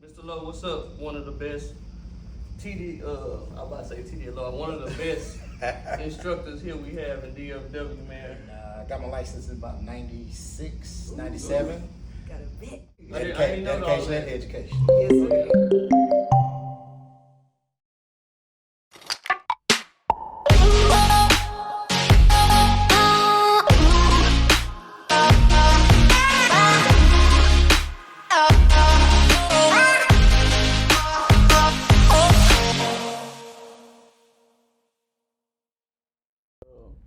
Mr. Lowe, what's up? One of the best I'm about to say TD Lowe, one of the best instructors here we have in DFW, man. I got my license in about 96, 97. Got a bit. I didn't know all Dedication that. and education. Yes, sir.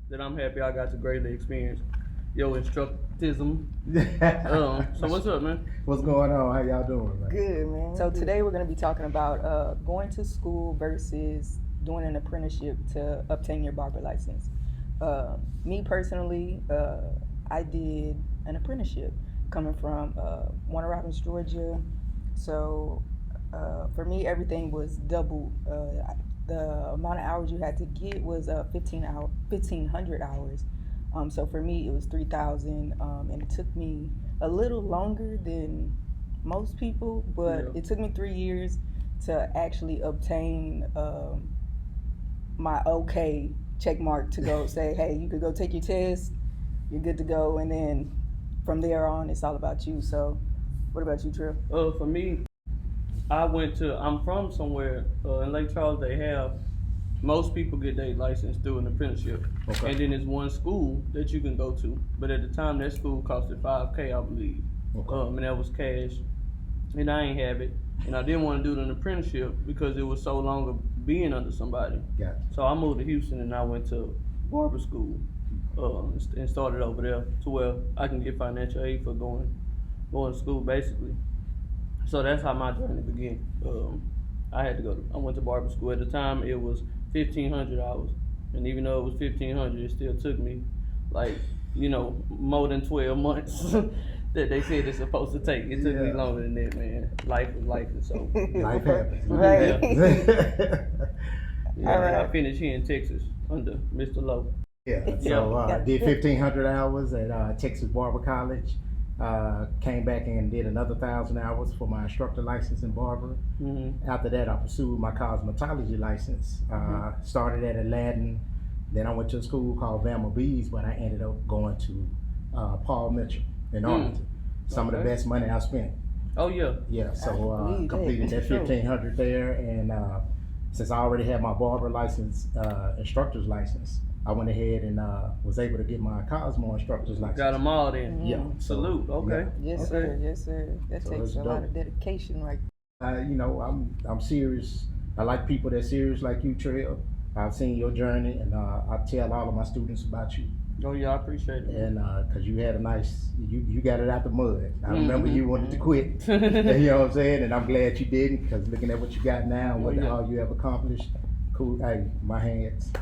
That I'm happy I got to greatly experience your instructism. So what's up, man? What's going on? How y'all doing, man? Good, man. So today we're going to be talking about going to school versus doing an apprenticeship to obtain your barber license. Me personally, I did an apprenticeship coming from Warner Robins, Georgia. So for me, everything was double. The amount of hours you had to get was 1,500 hours. So for me, it was 3,000, and it took me a little longer than most people, but Yeah. it took me 3 years to actually obtain my okay check mark to go say, hey, you could go take your test, you're good to go, and then from there on, it's all about you. So what about you, Trill? For me, I'm from somewhere in Lake Charles. They have, most people get their license through an apprenticeship. Okay. And then there's one school that you can go to. But at the time, that school costed $5K, I believe. Okay. And that was cash. And I ain't have it. And I didn't want to do an apprenticeship because it was so long of being under somebody. Gotcha. So I moved to Houston and I went to barber school and started over there to where I can get financial aid for going to school, basically. So that's how my journey began. I went to barber school. At the time, it was 1,500 hours. And even though it was 1,500, it still took me more than 12 months that they said it's supposed to take. It took me Yeah. longer than that, man. Life is life, and so. Life happens. Right. Yeah, All right. I finished here in Texas under Mr. Lowe. Yeah. So I did 1,500 hours at Texas Barber College. Came back and did another 1,000 hours for my instructor license in barber. Mm-hmm. After that, I pursued my cosmetology license. Started at Aladdin. Then I went to a school called Valma Bees, but I ended up going to Paul Mitchell in Arlington. Some of the Okay. best money I spent. Oh, yeah. Yeah, I so believe that, completed that for sure. 1,500 there, and since I already had my barber license, instructor's license, I went ahead and was able to get my Cosmo instructor's license. Got them all then. Yeah. Salute. Okay. Yes, Okay. sir. Yes, sir. That So takes it's a lot dope. of dedication, right? I'm serious. I like people that's serious like you, Trail. I've seen your journey, and I tell all of my students about you. Oh, yeah, I appreciate it. And because you had a nice, you got it out the mud. I remember Mhm. you wanted to quit. You know what I'm saying? And I'm glad you didn't, because looking at what you got now and Yeah. all you have accomplished, cool. Hey, my hands.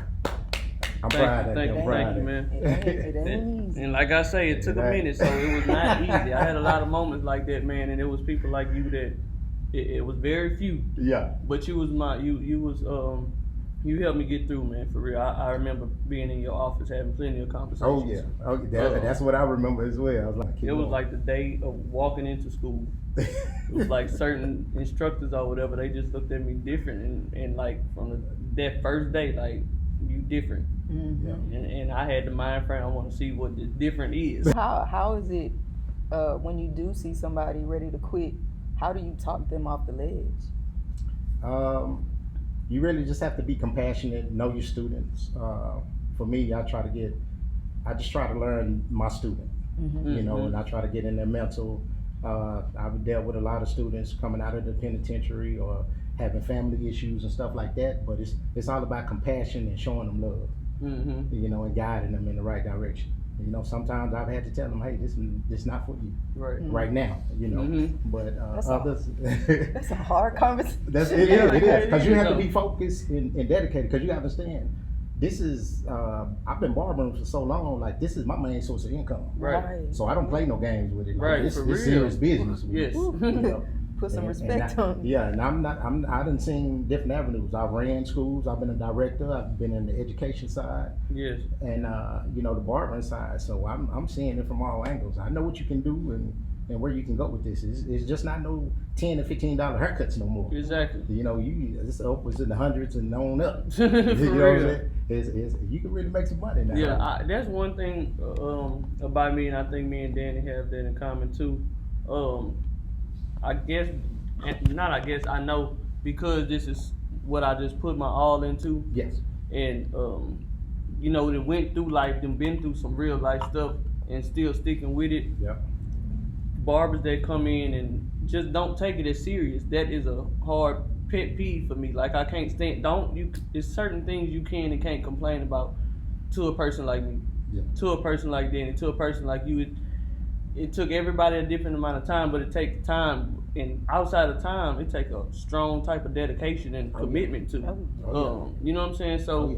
I'm proud of you. Thank I'm you, proud thank you, of man. It ain't easy. And like I say, it took a Right. minute, so it was not easy. I had a lot of moments like that, man, and it was people like you that it was very few, Yeah. but you helped me get through, man, for real. I remember being in your office having plenty of conversations. Oh yeah. Oh, that's what I remember as well. I was like, It was like the day of walking into school. It was like certain instructors or whatever, they just looked at me different, and like from that first day, like, you different. Mhm. And I had the mind frame, I want to see what this different is. How is it when you do see somebody ready to quit? How do you talk them off the ledge? You really just have to be compassionate, know your students. For me, I just try to learn my student, you know, and I try to get in their mental. I've dealt with a lot of students coming out of the penitentiary or having family issues and stuff like that, but it's all about compassion and showing them love, Mm-hmm. you know, and guiding them in the right direction. You know, sometimes I've had to tell them, hey, this is not for you Right. right now, you know, but That's others. That's a hard conversation. That's it. Yeah, It is, because you have to know. be focused and dedicated. Because you understand, this is I've been barbering for so long. Like, this is my main source of income. Right. So I don't play no games with it. Like, Right, This for this real. serious business. with Yes. it, you know? Put some And respect on it. Yeah, and I done seen different avenues. I've ran schools. I've been a director. I've been in the education side Yes. and the barbering side. So I'm seeing it from all angles. I know what you can do, and and where you can go with this. It's just not no $10 and $15 haircuts no more. Exactly. You know, it's upwards in the hundreds and on up. For You know what I'm real. saying? You can really make some money now. Yeah, that's one thing about me, and I think me and Danny have that in common too. I know because this is what I just put my all into, Yes. and you know, that went through life, and been through some real life stuff, and still sticking with it. Yeah. Barbers that come in and just don't take it as serious, that is a hard pet peeve for me. Like, I can't stand, there's certain things you can and can't complain about to a person like me, Yeah. to a person like Danny, to a person like you. It took everybody a different amount of time, but it takes time, and outside of time, it takes a strong type of dedication and commitment to. You know what I'm saying? So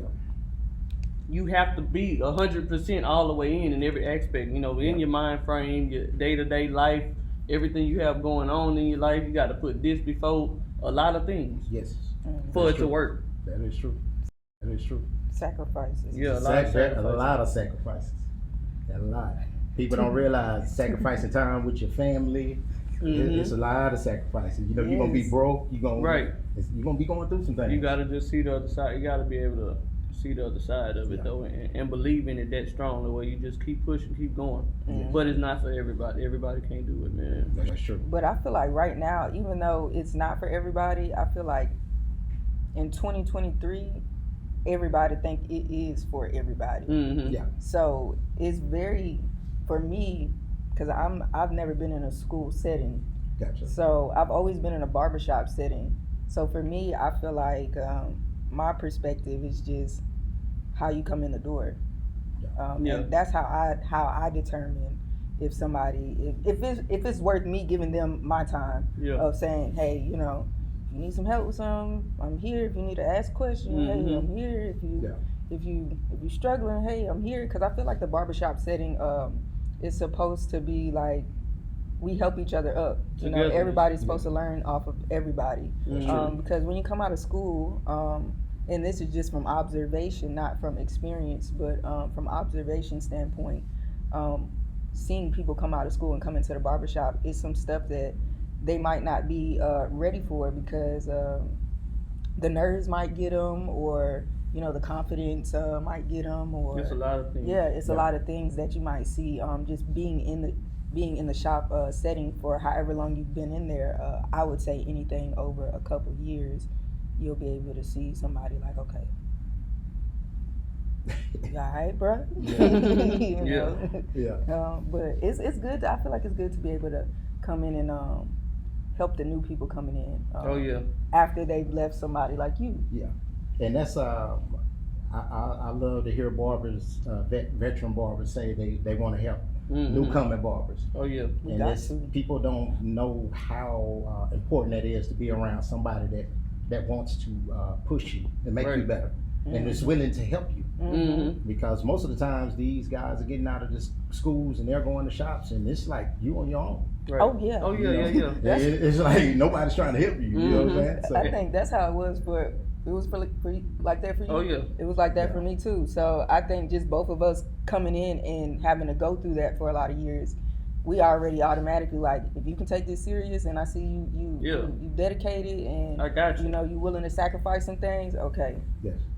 you have to be 100% all the way in every aspect. You know, in your mind frame, your day-to-day life, everything you have going on in your life, you got to put this before a lot of things. Yes. For it to work. That is true. That is true. Sacrifices. Yeah, a lot of sacrifices. A lot of sacrifices. A lot. People don't realize sacrificing time with your family. It's a lot of sacrifices. You know, you're gonna be broke. You're gonna be going through some things. You gotta just see the other side. You gotta be able to see the other side of it though, and believe in it that strongly, where you just keep pushing, keep going. But it's not for everybody. Everybody can't do it, man. That's true. But I feel like right now, even though it's not for everybody, I feel like in 2023, everybody think it is for everybody. Yeah. So it's very, for me, because I've never been in a school setting. Gotcha. So I've always been in a barbershop setting. So for me, I feel like my perspective is just how you come in the door. And that's how I determine if somebody, if it's worth me giving them my time of saying, hey, you know, if you need some help with something, I'm here. If you need to ask questions, hey, I'm here. If you're struggling, hey, I'm here. Because I feel like the barbershop setting is supposed to be like, we help each other up. You know, everybody's supposed to learn off of everybody. Because when you come out of school, and this is just from observation, not from experience, but from observation standpoint, seeing people come out of school and come into the barbershop is some stuff that they might not be ready for, because the nerves might get them, or you know, the confidence might get them, or it's a lot of things. Yeah, it's a lot of things that you might see just being in the shop setting for however long you've been in there. I would say anything over a couple years, you'll be able to see somebody like, okay, you all right, bro? You know? But it's good. I feel like it's good to be able to come in and help the new people coming in. After they've left somebody like you. Yeah. And that's I love to hear barbers, veteran barbers say they want to help newcomer barbers. And people don't know how important that is to be around somebody that wants to push you and make you better, and is willing to help you. Because most of the times these guys are getting out of the schools and they're going to shops, and it's like you on your own. It's like nobody's trying to help you. You know what I'm saying? So, I think that's how it was for. It was for like that for you. It was like that for me too. So I think just both of us coming in and having to go through that for a lot of years, we already automatically like, if you can take this serious and I see you dedicated and I got you. You know, you willing to sacrifice some things. Okay,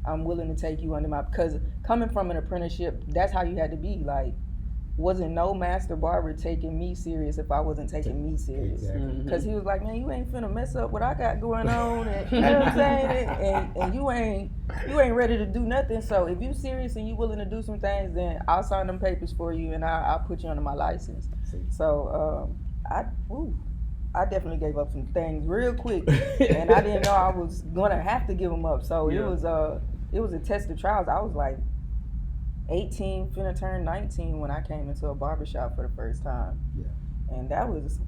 I'm willing to take you under my, because coming from an apprenticeship, that's how you had to be. Like, wasn't no master barber taking me serious if I wasn't taking me serious. Because he was like, man, you ain't finna mess up what I got going on, and you know what I'm saying? And you ain't ready to do nothing. So if you serious and you willing to do some things, then I'll sign them papers for you and I'll put you under my license. So I definitely gave up some things real quick, and I didn't know I was gonna have to give them up. So it was a test of trials. I was like 18, finna turn 19 when I came into a barbershop for the first time. And I was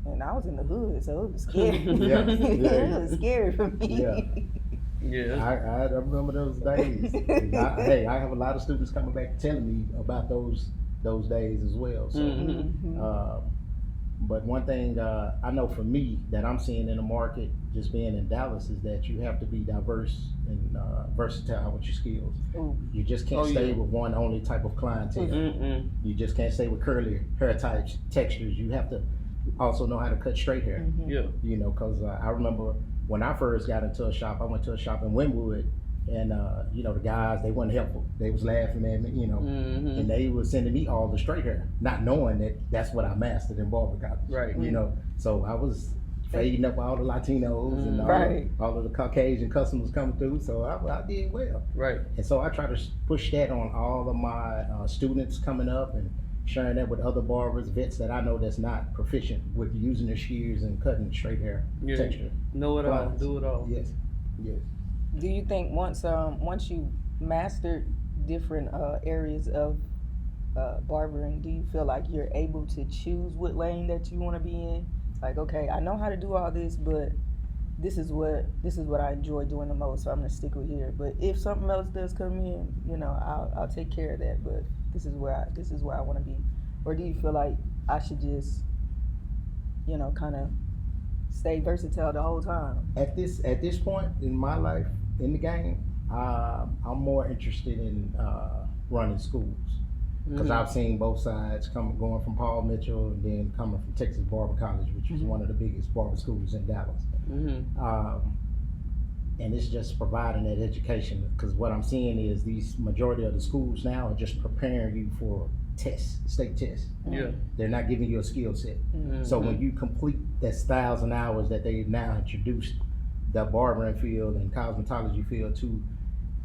in the hood, so it was scary. It was scary for me. I remember those days. I have a lot of students coming back telling me about those days as well. So, but one thing I know for me that I'm seeing in the market, just being in Dallas, is that you have to be diverse and versatile with your skills. You just can't stay with one only type of clientele. You just can't stay with curly hair types, textures. You have to also know how to cut straight hair. Yeah. You know, because I remember when I first got into a shop, I went to a shop in Wynwood, and you know, the guys, they weren't helpful. They was laughing at me, you know, and they was sending me all the straight hair, not knowing that that's what I mastered in barber college. Right. You know, so I was fading up all the Latinos and all of the Caucasian customers coming through, so I did well. Right. And so I try to push that on all of my students coming up, and sharing that with other barbers, vets that I know that's not proficient with using their shears and cutting straight hair texture. Know it all, Lines. do it all. Yes, yes. Do you think once you mastered different areas of barbering, do you feel like you're able to choose what lane that you want to be in? Like, okay, I know how to do all this, but this is what I enjoy doing the most, so I'm gonna stick with here. But if something else does come in, you know, I'll take care of that. But this is where I want to be. Or do you feel like I should just, you know, kind of stay versatile the whole time? At this point in my life in the game, I'm more interested in running schools, because I've seen both sides going from Paul Mitchell and then coming from Texas Barber College, which is one of the biggest barber schools in Dallas. And it's just providing that education, because what I'm seeing is these majority of the schools now are just preparing you for tests, state tests. Yeah. They're not giving you a skill set. So when you complete that 1,000 hours that they now introduced the barbering field and cosmetology field to,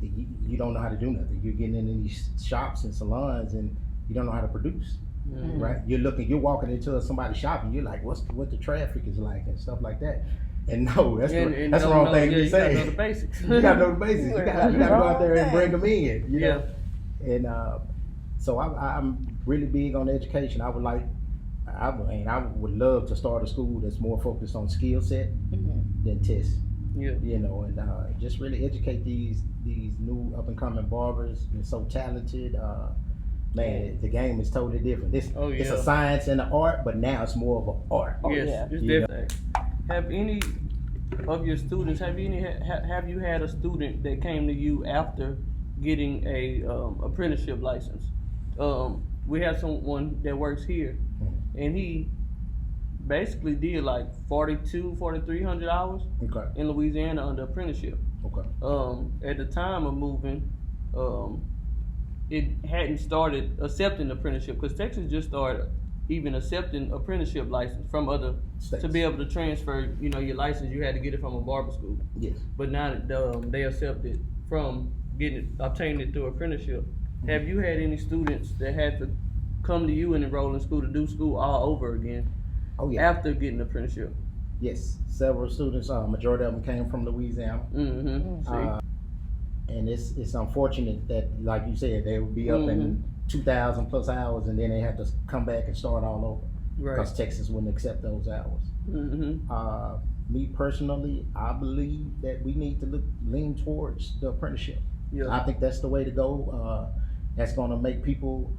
you don't know how to do nothing. You're getting in these shops and salons and you don't know how to produce. Right? You're walking into somebody's shop and you're like, what the traffic is like and stuff like that. And no, that's the wrong thing to say. You gotta know the basics. You gotta know the basics. You gotta go out there and bring them in. You know? And so I'm really big on education. I would love to start a school that's more focused on skill set than tests. Yeah. You know, and just really educate these new up and coming barbers. They're so talented. Man, the game is totally different. It's a science and an art, but now it's more of an art. Yes, it's different. Have any of your students, have you had a student that came to you after getting a apprenticeship license? We have someone that works here, and he basically did like 4,300 hours in Louisiana under apprenticeship. At the time of moving, it hadn't started accepting apprenticeship, because Texas just started even accepting apprenticeship license from other states. To be able to transfer, you know, your license, you had to get it from a barber school. Yes. But now they accept it from obtaining it through apprenticeship. Have you had any students that had to come to you and enroll in school to do school all over again? Oh yeah. After getting apprenticeship? Yes, several students. Majority of them came from Louisiana. And it's unfortunate that, like you said, they would be up in 2,000 plus hours, and then they have to come back and start all over, because Texas wouldn't accept those hours. Me personally, I believe that we need to lean towards the apprenticeship. I think that's the way to go. That's going to make people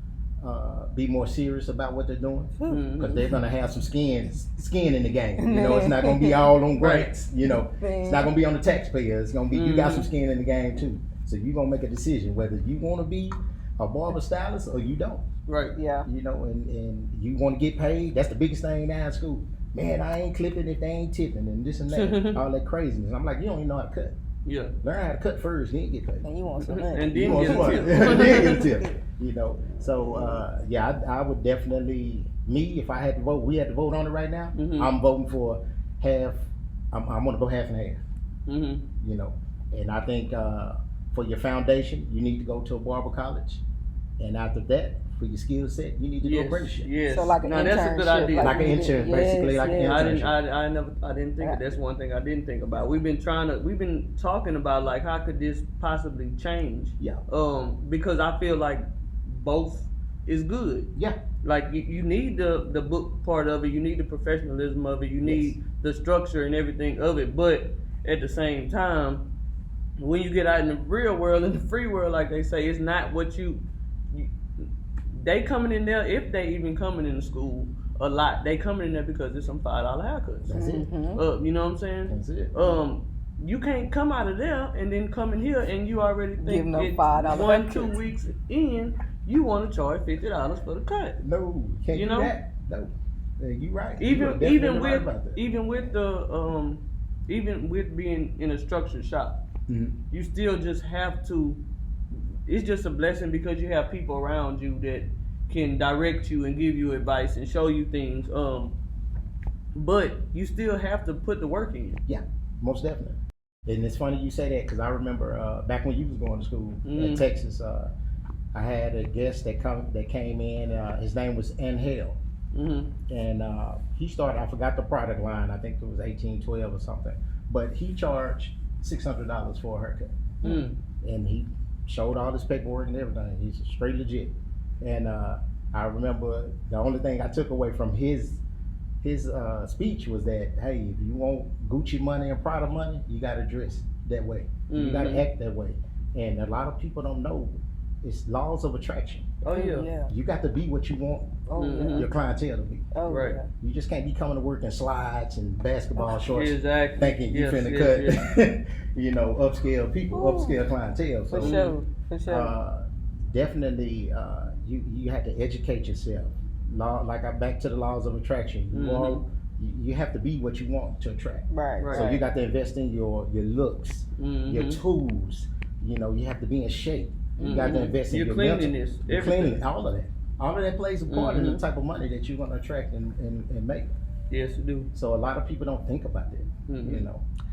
be more serious about what they're doing, because they're going to have some skin in the game. You know, it's not going to be all on grants. You know, it's not going to be on the taxpayer. It's going to be you got some skin in the game too. So you're going to make a decision whether you want to be a barber stylist or you don't. Right. Yeah. You know, and you want to get paid. That's the biggest thing now in school. Man, I ain't clipping if they ain't tipping and this and that, all that craziness. I'm like, you don't even know how to cut. Yeah. Learn how to cut first, then get paid. And you want some money. And then get a tip. Then get a tip. You know. So I would definitely, if I had to vote, we had to vote on it right now. I'm voting for half. I'm gonna go half and half. You know, and I think for your foundation, you need to go to a barber college, and after that, for your skill set, you need to do apprenticeship. Yes. So like an internship. That's a good idea. Like an intern, basically, like an internship. I didn't think of that's one thing I didn't think about. We've been talking about like how could this possibly change? Yeah. Because I feel like both is good. Yeah. Like you need the book part of it, you need the professionalism of it, you need the structure and everything of it, but at the same time, when you get out in the real world, in the free world, like they say, it's not what they coming in there, if they even coming into school a lot, they coming in there because there's some $5 haircuts. That's it. You know what I'm saying? That's it. You can't come out of there and then come in here and you already think it's $1, 2 weeks in, you want to charge $50 for the cut. No, can't do that. No. You right. Even with the even with being in a structured shop, you still just have to. It's just a blessing because you have people around you that can direct you and give you advice and show you things. But you still have to put the work in. Yeah, most definitely. And it's funny you say that because I remember back when you was going to school in Texas, I had a guest that came in. His name was Angel, and he started. I forgot the product line. I think it was 1812 or something. But he charged $600 for a haircut, and he showed all his paperwork and everything. He's straight legit. And I remember the only thing I took away from his speech was that, hey, if you want Gucci money and Prada money, you got to dress that way. You got to act that way. And a lot of people don't know it's laws of attraction. Oh yeah. You got to be what you want your clientele to be. Oh, right. Yeah. You just can't be coming to work in slides and basketball shorts, Exactly. thinking you finna cut, upscale people, upscale clientele. So, For sure. Definitely, you have to educate yourself. Back to the laws of attraction. You have to be what you want to attract. Right. So you got to invest in your looks, your tools. You have to be in shape. You got to invest in your cleanliness, your cleanliness, all of that. All of that plays a part in the type of money that you're going to attract and make. Yes, it do. So a lot of people don't think about that.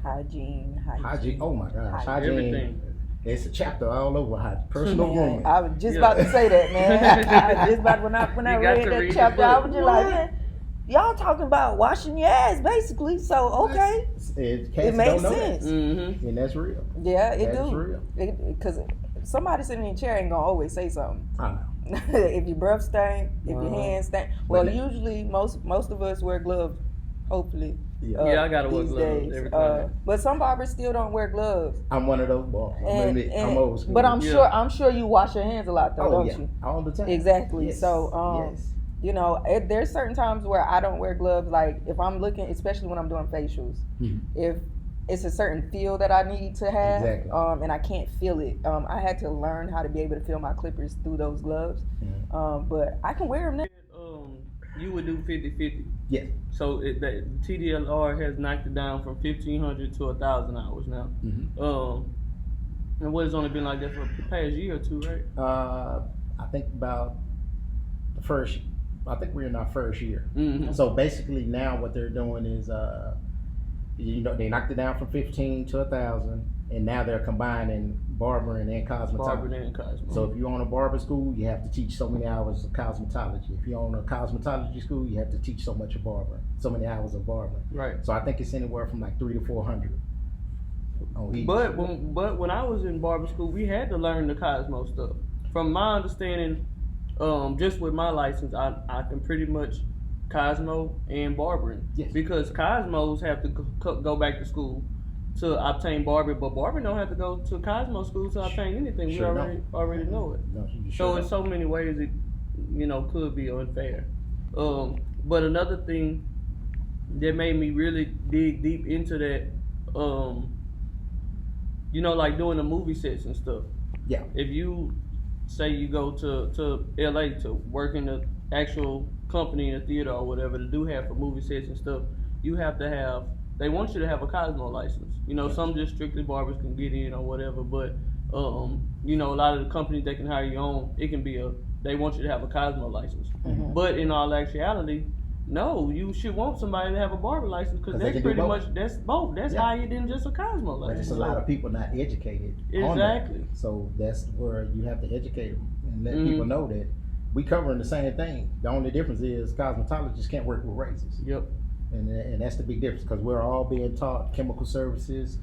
Hygiene. Oh my gosh, hygiene. Everything. It's a chapter all over hygiene. Personal grooming. I was just about to say that, man. I just about when I read that chapter, I was just like, man, y'all talking about washing your ass, basically. So okay, it makes sense, and that's real. Yeah, it That's do. real. Because somebody sitting in a chair ain't gonna always say something. I know. If your breath stink, if your hands stink. Well, usually most of us wear gloves. Hopefully. Yeah, I gotta wear these gloves days. every time. But some barbers still don't wear gloves. I'm one of those boys. I'm old school. But I'm sure you wash your hands a lot though, don't you? All the time. Exactly. Yes. So Yes. there's certain times where I don't wear gloves. Like if I'm looking, especially when I'm doing facials, if it's a certain feel that I need to have, Exactly. and I can't feel it. I had to learn how to be able to feel my clippers through those gloves. But I can wear them now. You would do 50-50. Yes. So the TDLR has knocked it down from 1,500 to 1,000 hours now. And what has only been like that for the past year or two, right? I think about I think we're in our first year. So basically now what they're doing is, they knocked it down from 15 to 1,000, and now they're combining barbering and cosmetology. So if you own a barber school, you have to teach so many hours of cosmetology. If you own a cosmetology school, you have to teach so much of barbering, so many hours of barbering. Right. So I think it's anywhere from like 300 to 400 on each. But when I was in barber school, we had to learn the Cosmo stuff. From my understanding, just with my license, I can pretty much Cosmo and barbering. Yes. Because Cosmos have to go back to school to obtain barbering, but barbering don't have to go to Cosmo school to obtain anything. Sure We already know it. No, you So sure in so many ways it could be unfair. But another thing that made me really dig deep into that, like doing the movie sets and stuff. Yeah. If you say you go to LA to work in the actual company in the theater or whatever to do have for movie sets and stuff, you have to have. They want you to have a Cosmo license. Some just strictly barbers can get in or whatever, but a lot of the companies that can hire you on, it can be they want you to have a Cosmo license. But in all actuality, no, you should want somebody to have a barber license because that's pretty much that's both. That's higher than just a Cosmo license. But there's a lot of people not educated. Exactly. On that. So that's where you have to educate them and let people know that we covering the same thing. The only difference is cosmetologists can't work with razors. Yep. And that's the big difference because we're all being taught chemical services,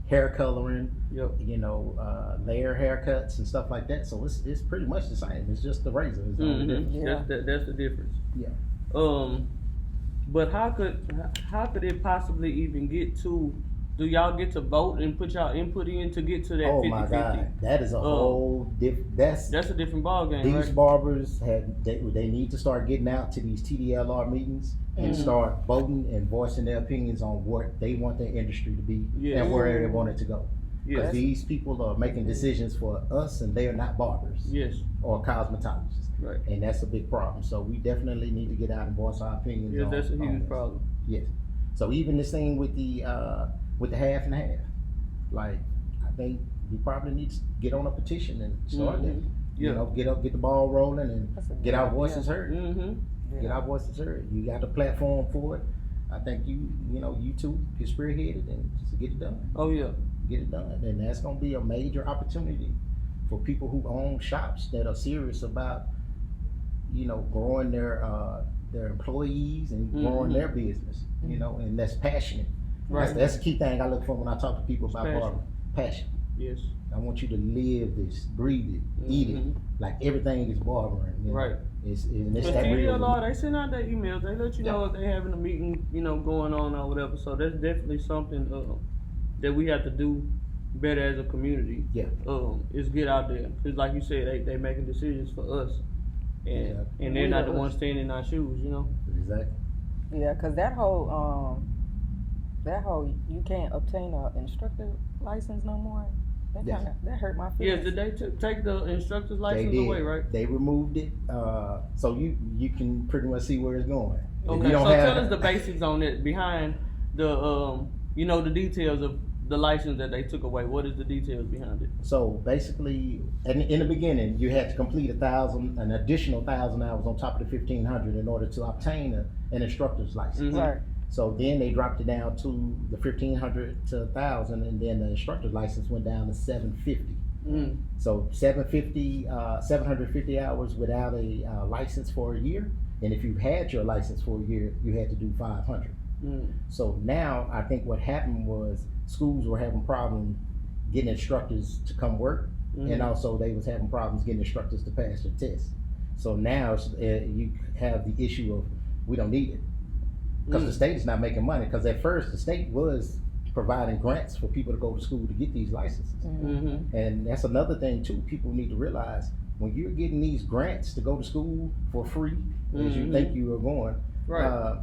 hair coloring, layer haircuts and stuff like that. So it's pretty much the same. It's just the razor. Is the only difference. Yeah. That's the difference. Yeah. But how could it possibly even get to? Do y'all get to vote and put y'all input in to get to that 50-50? Oh my God, that is a whole different. That's a different ballgame. These right? barbers they need to start getting out to these TDLR meetings and start voting and voicing their opinions on what they want their industry to be and where they want it to go. Because these people are making decisions for us, and they are not barbers. Yes. Or cosmetologists. Right. And that's a big problem. So we definitely need to get out and voice our opinions. Yeah, on, that's a on huge this. problem. Yes. So even this thing with the half and half, like I think we probably need to get on a petition and start that. Yeah. You know, get the ball rolling and That's a get good our idea. voices heard. Mm-hmm. Get our voices heard. You got the platform for it. I think you two can spearhead it and just get it done. Oh yeah. Get it done, and that's gonna be a major opportunity for people who own shops that are serious about, growing their employees and growing their business. And that's passionate. Right. That's the key thing I look for when I talk to people about Passion. barbering. Passion. Yes. I want you to live this, breathe it, eat it, like everything is barbering. Right. It's Because that real. TDLR, they send out their emails. They let you know if they having a meeting, going on or whatever. So that's definitely something that we have to do better as a community. Yeah. Is get out there. Because like you said, they making decisions for us. And they're not the ones standing in our shoes, Exactly. Yeah, because that whole you can't obtain an instructor license no more. That hurt my Yeah, feelings. did they take the instructor's They license did. away, right? They removed it, so you can pretty much see where it's going. If Okay, you don't so have- tell us the basics on it behind the the details of the license that they took away. What is the details behind it? So basically, in the beginning, you had to complete an additional 1,000 hours on top of the 1,500 in order to obtain an instructor's license. Mhm. Right. So then they dropped it down to the 1,500 to 1,000, and then the instructor's license went down to 750. Mm. So 750 hours without a license for a year, and if you had your license for a year, you had to do 500. Mm. So now I think what happened was schools were having problems getting instructors to come work, and also they was having problems getting instructors to pass their tests. So now you have the issue of we don't need it because the state is not making money. Because at first the state was providing grants for people to go to school to get these licenses, Mm-hmm. and that's another thing too. People need to realize when you're getting these grants to go to school for free, as you think you are going, Right.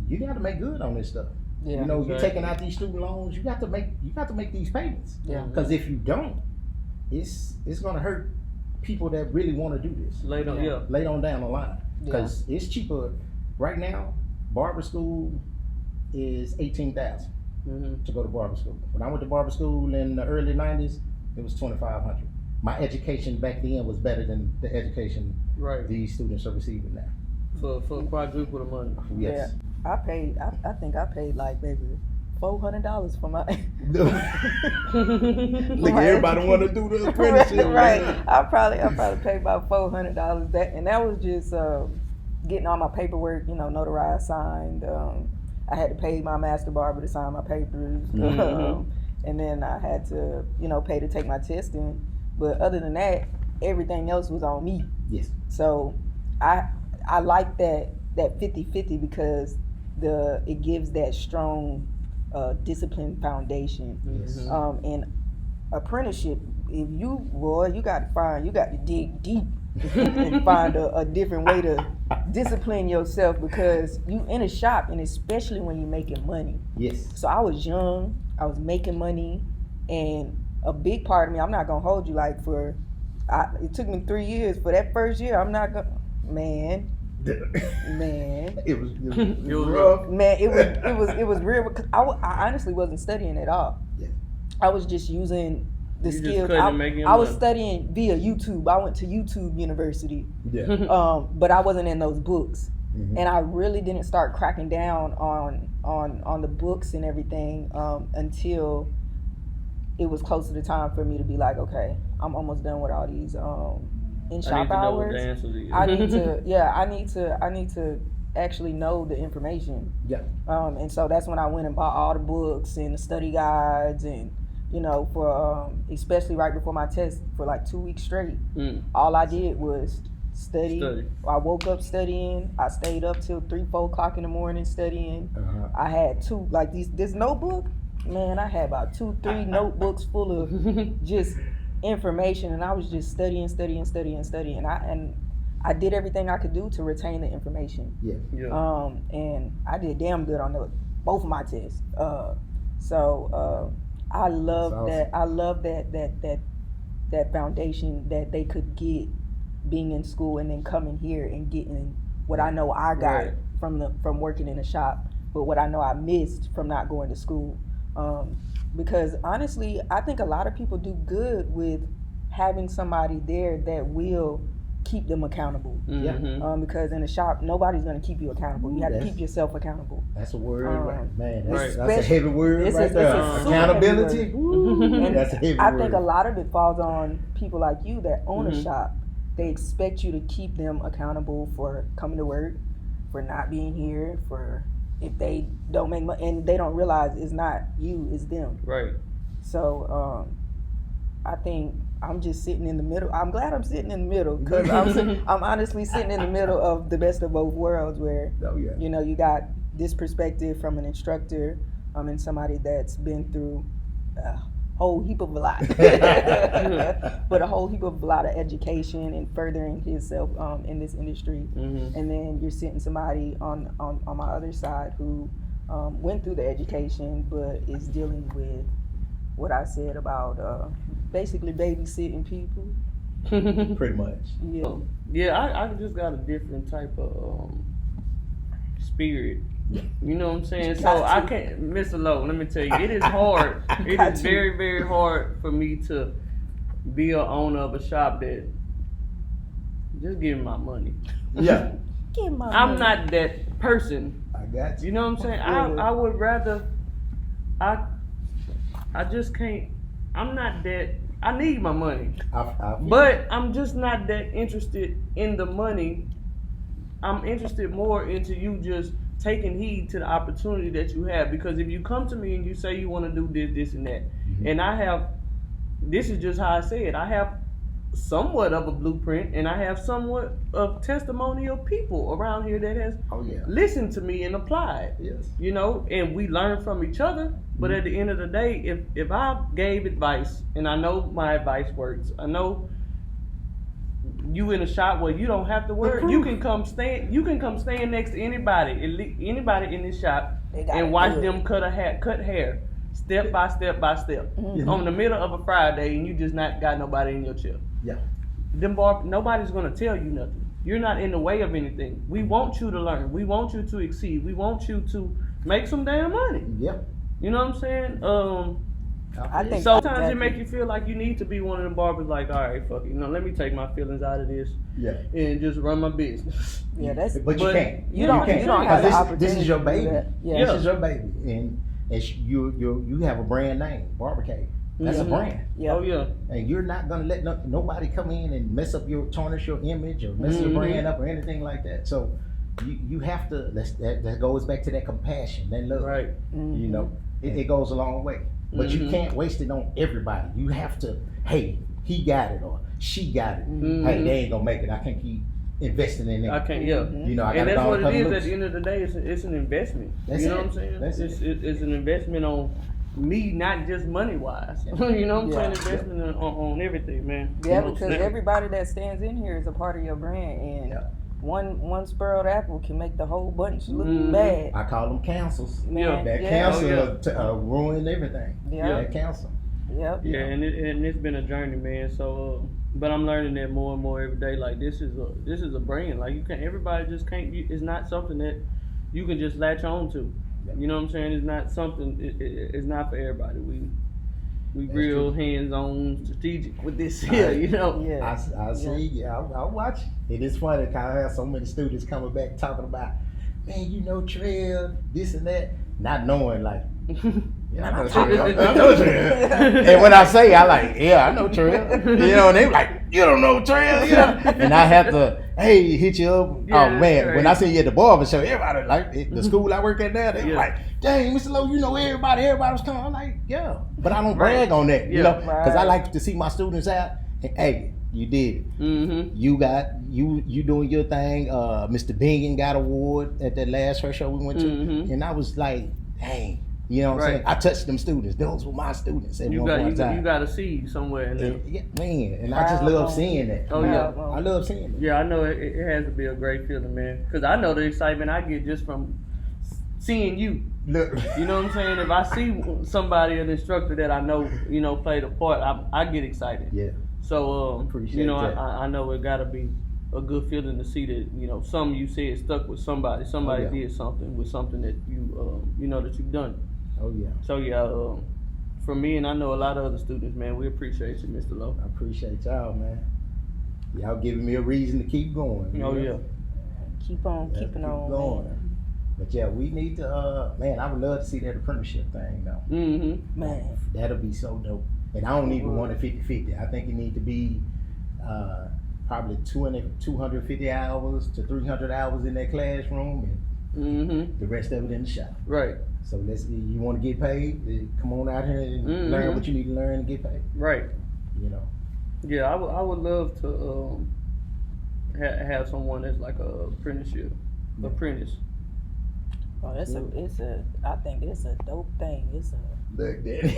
you got to make good on this stuff. Yeah. You're Exactly. taking out these student loans. You got to make these payments. Yeah. Because if you don't, it's gonna hurt people that really want to do this Later, yeah. later on down the line. Yeah. Because it's cheaper right now. Barber school is 18,000 Mm-hmm. to go to barber school. When I went to barber school in the early 90s, it was 2,500. My education back then was better than the education Right. these students are receiving now. For quadruple the money. Yes. I think I paid like maybe $400 for my Look, everybody want to do the apprenticeship, right. man. I probably paid about $400. That was just getting all my paperwork, notarized, signed. I had to pay my master barber to sign my papers, and then I had to, pay to take my testing. But other than that, everything else was on me. Yes. So I like that 50-50 because it gives that strong discipline foundation. Yes. And apprenticeship, if you got to dig deep and find a different way to discipline yourself because you in a shop, and especially when you're making money. Yes. So I was young, I was making money, and a big part of me, I'm not gonna hold you, like it took me 3 years. For that first year, I'm not gonna, man, It was It was rough. man, it was real because I honestly wasn't studying at all. Yeah. I was just using the You just skills. couldn't make your I was money. studying via YouTube. I went to YouTube University, Yeah. but I wasn't in those books, Mhm. and I really didn't start cracking down on the books and everything until it was close to the time for me to be like, okay, I'm almost done with all these in I need shop to know what hours. the answer is. I need to actually know the information. Yeah. And so that's when I went and bought all the books and the study guides, and for especially right before my test for like 2 weeks straight, all I did was study. I woke up studying. I stayed up till 3-4 o'clock in the morning studying. I had this notebook. Man, I had about 2-3 notebooks full of just information, and I was just studying. And I did everything I could do to retain the information. Yeah. Yeah. And I did damn good on both of my tests. I love That's that. I love that foundation that they could get being in school and then coming here and getting what I know I got Right. from working in a shop, but what I know I missed from not going to school. Because honestly, I think a lot of people do good with having somebody there that will keep them accountable. Mhm. Because in a shop, nobody's going to keep you accountable. You have to Yes. keep yourself accountable. That's a word, Um, man. Right. That's a heavy word It's a- right it's there. a super Accountability. heavy Woo, And that's a heavy I word. think a lot of it falls on people like you that own a Mhm. shop. They expect you to keep them accountable for coming to work, for not being here, for if they don't make money, and they don't realize it's not you, it's them. Right. So I think I'm just sitting in the middle. I'm glad I'm sitting in the middle because I'm honestly sitting in the middle of the best of both worlds, where Oh yeah. you know you got this perspective from an instructor, and somebody that's been through a whole heap of a lot, but a whole heap of a lot of education and furthering himself in this industry. Mhm. And then you're sitting somebody on my other side who went through the education but is dealing with what I said about basically babysitting people. Pretty much. Yeah. Yeah, I just got a different type of spirit. You know what I'm saying? So Got I to. can't, Mr. Lowe, let me tell you, it is hard. It Got is to. very, very hard for me to be a owner of a shop that just give me my money. Yeah. Get my I'm money. not that person. I got You you. know what I'm saying? Yeah. I would rather, I just can't, I'm not that, I need my money. I feel But I'm just not that interested in the money. I'm interested more into you just taking heed to the opportunity that you have. Because if you come to me and you say you want to do this, this, and that, and I have, this is just how I say it, I have somewhat of a blueprint and I have somewhat of testimony of people around here that has Oh yeah. listened to me and applied. Yes. You know, and we learn from each other. But at the end of the day, if I gave advice and I know my advice works, I know you in a shop where you don't have to worry, you can come stand next to anybody in this shop They got and it watch good. them cut hair, step by step by step, Mhm. on the middle of a Friday, and you just not got nobody in your chair. Yeah. Nobody's gonna tell you nothing. You're not in the way of anything. We want you to learn. We want you to exceed. We want you to make some damn money. Yep. You know what I'm saying? I think Sometimes that- it make you feel like you need to be one of them barbers. Like, all right, fuck it. Let me take my feelings out of this Yeah. and just run my business. Yeah, that's But you But can't. you don't can't. you don't have Because the this opportunity is your to do baby. that. Yeah. This is your baby, and you have a brand name, Barber Cave. That's Mhm. a brand, Yeah. Oh yeah. and you're not gonna let nobody come in and tarnish your image or mess your Mhm. brand up or anything like that. So you have to. That goes back to that compassion, that love. Right. Mhm. You know, it goes a long way. But you Mhm. can't waste it on everybody. You have to. Hey, he got it or she got it. Mhm. Hey, they ain't gonna make it. I can't keep investing in them. I can't. Yeah. Mhm. You know, I And gotta that's go what and it cut is. them At the loose. end of the day, it's an investment. That's you know it. what I'm saying? That's It's an investment on me, not just money wise. Yeah. You know what I'm saying? Yeah. Investment on everything, man. Yeah, You know, because snap. everybody that stands in here is a part of your brand, and Yeah. one spoiled apple can make the whole bunch look Mhm. bad. I call them cancels. Yeah. That Yeah. cancel Oh, ruin everything. Yeah. That cancel. Yep. Yeah, and it's been a journey, man. So, but I'm learning that more and more every day. Like this is a brand. Like you can't. Everybody just can't. It's not something that you can just latch on to. Yeah. You know what I'm saying? It's not something. It's not for everybody. We That's real true. hands-on, strategic with this here. You know. Yeah. I see. Yeah, I'll watch. It is funny because I have so many students coming back talking about, man, you know Trail, this and that, not knowing like. Yeah, I know Trail. I know Trail. And when I say, I like, yeah, I know Trail. You know, and they like, you don't know Trail, yeah. And I have to, hey, hit you up. Yeah, Oh man, right. when I see you at the barber show, everybody like the school I work at now, they Yeah. like, dang, Mr. Lowe, you know everybody was coming. I'm like, yeah, but I don't Right. brag on that, you Yeah. know, because I Right. like to see my students out. And, hey, you did it. Mm-hmm. You doing your thing. Mr. Bingen got award at that last first show we went to, Mhm. and I was like, dang, you know what I'm Right. saying? I touched them students. Those were my students at You one got point in time. you got a seed somewhere in there. Yeah, man, and I just love seeing that. Oh, yeah. I love seeing it. Yeah, I know it has to be a great feeling, man. Because I know the excitement I get just from seeing you. Look, You know what I'm saying? If I see somebody, an instructor that I know, played a part, I get excited. yeah, So Appreciate you know, that. I know it gotta be a good feeling to see that, you know, something you said stuck with somebody. Somebody yeah. did something with something that you know that you've done. Oh yeah. So yeah, for me, and I know a lot of other students, man, we appreciate you, Mr. Lowe. I appreciate y'all, man. Y'all giving me a reason to keep going. Oh you yeah. know? Keep on Let's keeping keep on, going. man. But yeah, we need to. Man, I would love to see that apprenticeship thing though. Man. That'll be so dope. And I don't even want it 50-50. I think it need to be probably 250 hours to 300 hours in that classroom, and the rest of it in the shop. Right. So you want to get paid? Come on out here and learn what you need to learn and get paid. Right. You know. Yeah, I would love to have someone that's like a apprenticeship, apprentice. Oh, I think it's a dope thing. It's a Look, Daddy.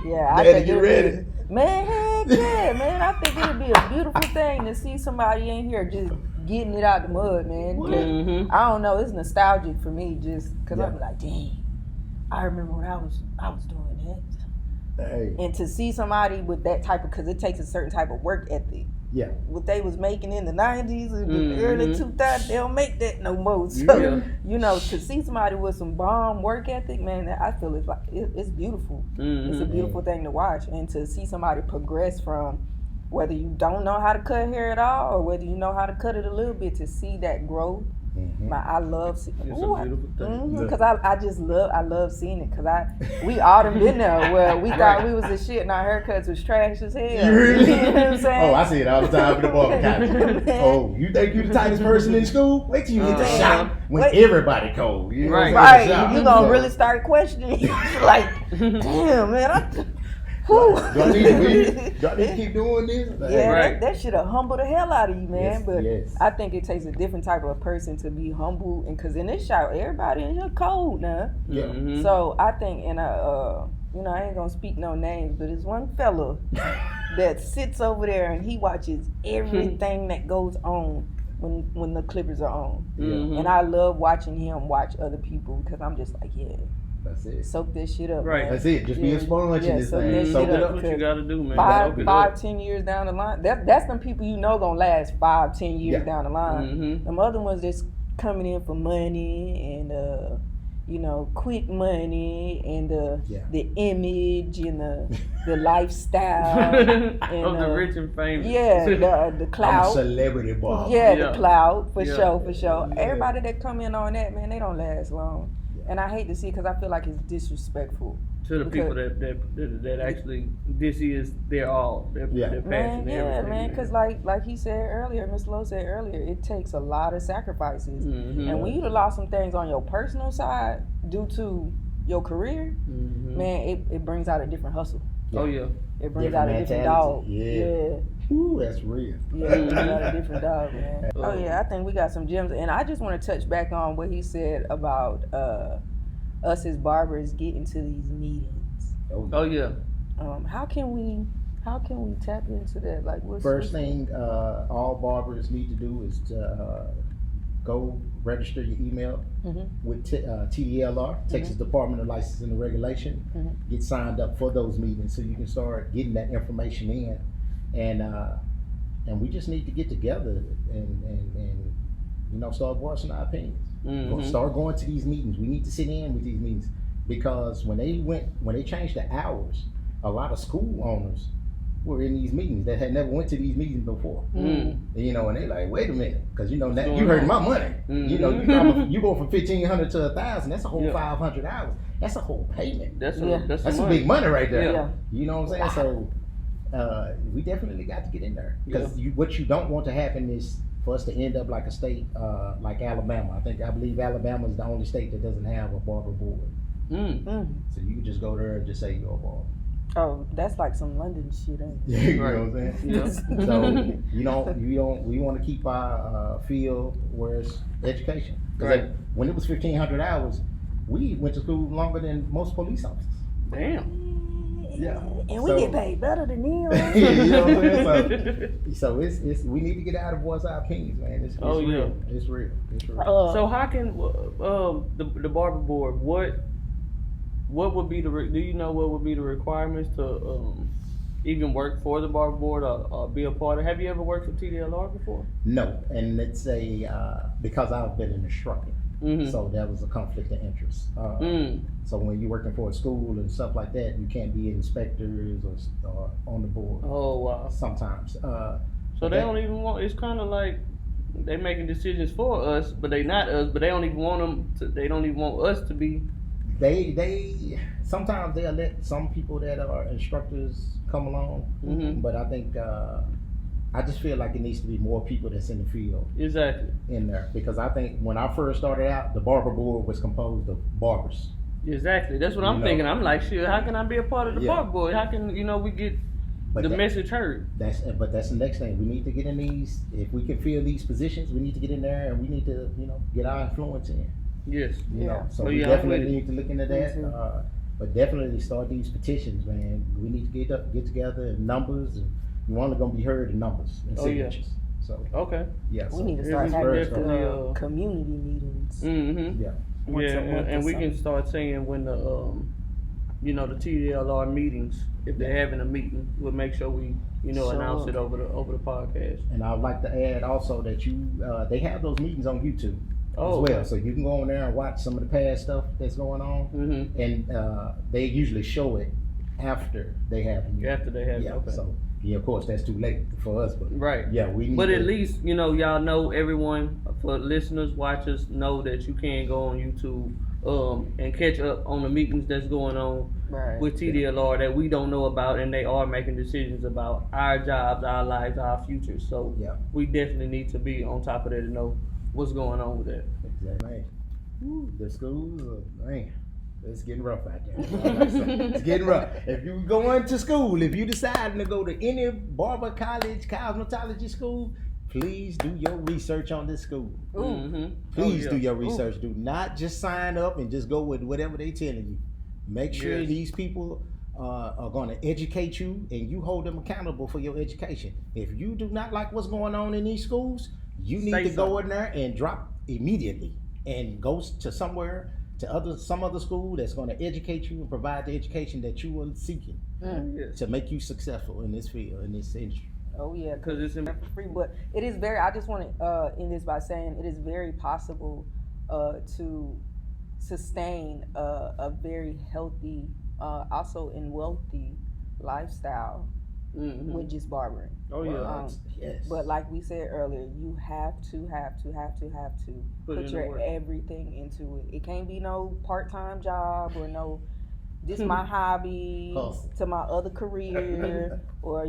yeah. I Daddy, think get it'd ready. be, man, heck yeah, man. I think it'd be a beautiful thing to see somebody in here just getting it out the mud, man. 'Cause I don't know, it's nostalgic for me, just because I'm like, dang, I remember when I was doing that. Hey. And to see somebody with that type of, because it takes a certain type of work ethic. Yeah. What they was making in the 90s and the early 2000s, they don't make that no more. So, you know, to see somebody with some bomb work ethic, man, I feel it's like, it's beautiful. It's a beautiful thing to watch. And to see somebody progress from whether you don't know how to cut hair at all or whether you know how to cut it a little bit, to see that growth. I love seeing it. It's a beautiful thing. Because I love seeing it. Because we all done been there where we thought we was the shit and our haircuts was trash as hell. You really? You know what I'm saying? Oh, I see it all the time in the barber shop. Oh, you think you the tightest person in school? Wait till you hit the shop when everybody cold. You know what I'm Right. saying? Right, you gonna really start questioning. Like, damn, man. Do I need to keep doing this? Like, Yeah, Right. that shit'll humble the hell out of you, man. Yes, but yes. I think it takes a different type of person to be humble, and because in this shop, everybody in here cold now. Yeah. So I think, and you know, I ain't gonna speak no names, but there's one fella that sits over there and he watches everything that goes on when the clippers are on. And I love watching him watch other people because I'm just like, yeah, That's it. soak this shit up. Right. Man. That's it. Just be a sponge in this soak thing. that Soak shit it up. up. That's what you gotta do, man. Five, Soak it up. 10 years down the line. That's them people you know gonna last 5, 10 years Yeah. down the line. Them other ones that's coming in for money and you know, quick money and the image and the lifestyle and of the rich and famous. yeah, the I'm clout. a celebrity barber. Yeah, Yeah. the clout for Yeah. sure. Yeah. Everybody that come in on that, man, they don't last long. And I hate to see it because I feel like it's disrespectful. To the people that actually, this is their all, their passion, Man, yeah, everything. man, because like he said earlier, Miss Lowe said earlier, it takes a lot of sacrifices. And when you lost some things on your personal side due to your career, man, it brings out a different hustle. Oh yeah. It brings Different out a different dog. mentality. Yeah. Ooh, that's real. Yeah, it brings out a different dog, man. Oh yeah, I think we got some gems. And I just want to touch back on what he said about us as barbers getting to these meetings. Oh yeah. How can we tap into that? Like, First thing all barbers need to do is to go register your email with TDLR, Texas Department of Licensing and Regulation. Get signed up for those meetings so you can start getting that information in, and we just need to get together and you know, start voicing our opinions. Start going to these meetings. We need to sit in with these meetings because when they changed the hours, a lot of school owners were in these meetings that had never went to these meetings before. You know, and they like, wait a minute, because you know that you heard my money. You know, you go from 1,500 to 1,000. That's a whole 500 hours. That's a whole payment. That's That's some big money right there. Yeah. You know what I'm saying? So we definitely got to get in there because what you don't want to happen is for us to end up like a state like Alabama. I believe Alabama is the only state that doesn't have a barber board. So you can just go there and just say you're a barber. Oh, that's like some London shit, ain't it? You know what I'm saying? So we want to keep our field where it's education. Because when it was 1,500 hours, we went to school longer than most police officers. Damn. Yeah. And we get paid better than them. You know what I'm saying? So it's we need to get out of voice our opinions, man. It's real. It's real. It's real. So how can the barber board, what would be do you know what would be the requirements to even work for the barber board or be a part of. Have you ever worked for TDLR before? No, and it's because I've been an instructor, Mm-hmm. so that was a conflict of interest. So when you're working for a school and stuff like that, you can't be inspectors or on the board Oh wow. sometimes. So they don't even want. It's kind of like they making decisions for us, but they not us. But they don't even want them. They don't even want us to be. They sometimes they'll let some people that are instructors come along, Mm-hmm. but I think I just feel like it needs to be more people that's in the field Exactly. in there, because I think when I first started out, the barber board was composed of barbers. Exactly. That's what You I'm know. thinking. I'm like, shit. How can I be a part of the Yeah. barber board? How can we get But the that- message heard? That's the next thing. We need to get in these. If we can fill these positions, we need to get in there, and we need to get our influence in. Yes. You Yeah. know, so Oh, we yeah, I'm definitely with it. need to look into that. too. But definitely start these petitions, man. We need to get together in numbers, and you're only gonna be heard in numbers and Oh, yeah. signatures. So Okay. yeah, We so need to Yeah, start we having definitely, community meetings. Mm-hmm. yeah, once Yeah, a month and or we can something. start saying when the the TDLR meetings, if they're having a meeting, we'll make sure we Sure. announce it over the podcast. and I'd like to add also that they have those meetings on YouTube Oh, as well, so you can go on there and watch some of the past stuff that's going on, Mm-hmm. and they usually show it after they have the meeting. After they have Yeah, it. Okay. so of course that's too late for us, but Right. yeah, we need. But to, at least, y'all know, everyone, for listeners, watchers, know that you can go on YouTube and catch up on the meetings that's going on Right. with TDLR that we don't know about, and they are making decisions about our jobs, our lives, our futures. So Yeah. we definitely need to be on top of that to know what's going on with that. Exactly. Woo, the schools, man, it's getting rough out there. It's getting rough. If you going to school, if you deciding to go to any barber college, cosmetology school, please do your research on this school. Mm-hmm. Please do your research. Do not just sign up and just go with whatever they telling you. Make sure Yes. these people are going to educate you, and you hold them accountable for your education. If you do not like what's going on in these schools, you need Say to go something. in there and drop immediately and go to somewhere to some other school that's going to educate you and provide the education that you are seeking Yes. to make you successful in this field, in this industry. Oh yeah, Because it's in, for free. But it is very. I just want to end this by saying it is very possible to sustain a very healthy, also and wealthy lifestyle mm-hmm. with just barbering. Oh yeah. Um, Yes. But like we said earlier, you have to Put in put the your work. everything into it. It can't be no part-time job or no this my hobby Hustle. to my other career, or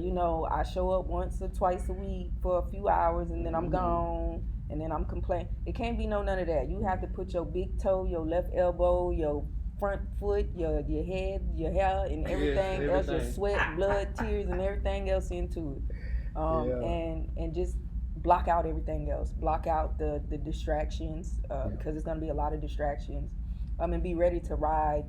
I show up once or twice a week for a few hours and then I'm gone and then I'm complaining. It can't be none of that. You have to put your big toe, your left elbow, your front foot, your head, your hair, and everything else, your everything. sweat, blood, tears, and everything else into it. Yeah. And just block out everything else. Block out the distractions because it's gonna be a lot of distractions. And be ready to ride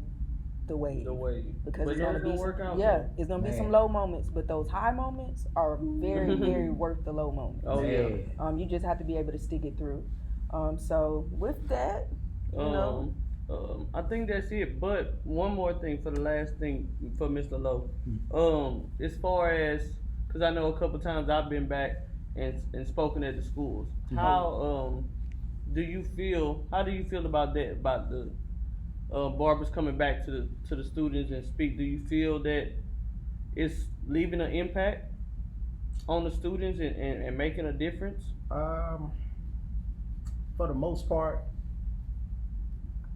the wave. The way. Because But it's gonna it's be gonna work out, yeah, though. it's gonna be some Man. low moments, but those high moments are very very worth the low moments. Oh yeah. Man. You just have to be able to stick it through. So with that, I think that's it. But one more thing for the last thing for Mr. Lowe. As far as, because I know a couple times I've been back and spoken at the schools. How do you feel? How do you feel about that? About the barbers coming back to the students and speak? Do you feel that it's leaving an impact on the students and making a difference? For the most part,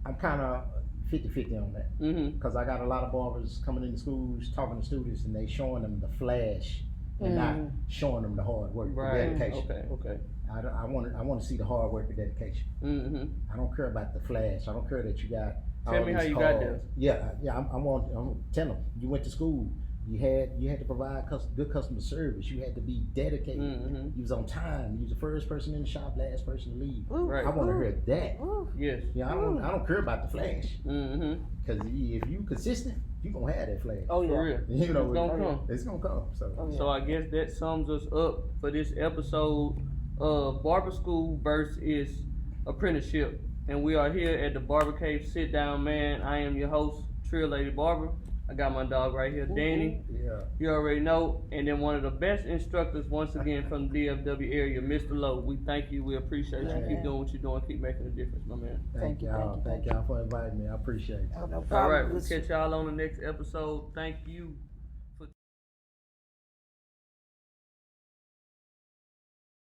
I'm kind of 50-50 on that. Mm-hmm. Because I got a lot of barbers coming into schools, talking to students, and they showing them the flash and not showing them the hard work, Right. the dedication. Okay. I want to see the hard work, the dedication. Mm-hmm. I don't care about the flash. I don't care that you got. Tell all me how these you got cards. there. Yeah. I'm telling them. You went to school. You had to provide good customer service. You had to be dedicated. Mm-hmm. You was on time. You was the first person in the shop, last person to leave. Right. I want to hear that. Yes. Yeah, I don't care about the flash. Mm-hmm. Because if you consistent, you gonna have that flash. oh yeah. For real. You know, It's gonna come. It's gonna come. So Oh, yeah. So I guess that sums us up for this episode of Barber School versus Apprenticeship. And we are here at the Barber Cave Sit Down, man. I am your host, Trill Lady Barber. I got my dog right here, Danny. Yeah. You already know. And then one of the best instructors, once again, from the DFW area, Mr. Lowe. We thank you. We appreciate you. Yeah. Keep doing what you're doing. Keep making a difference, my man. Thank you, Thank y'all for inviting me. I appreciate it. Oh, no All problem. right, we'll catch y'all on the next episode. Thank you.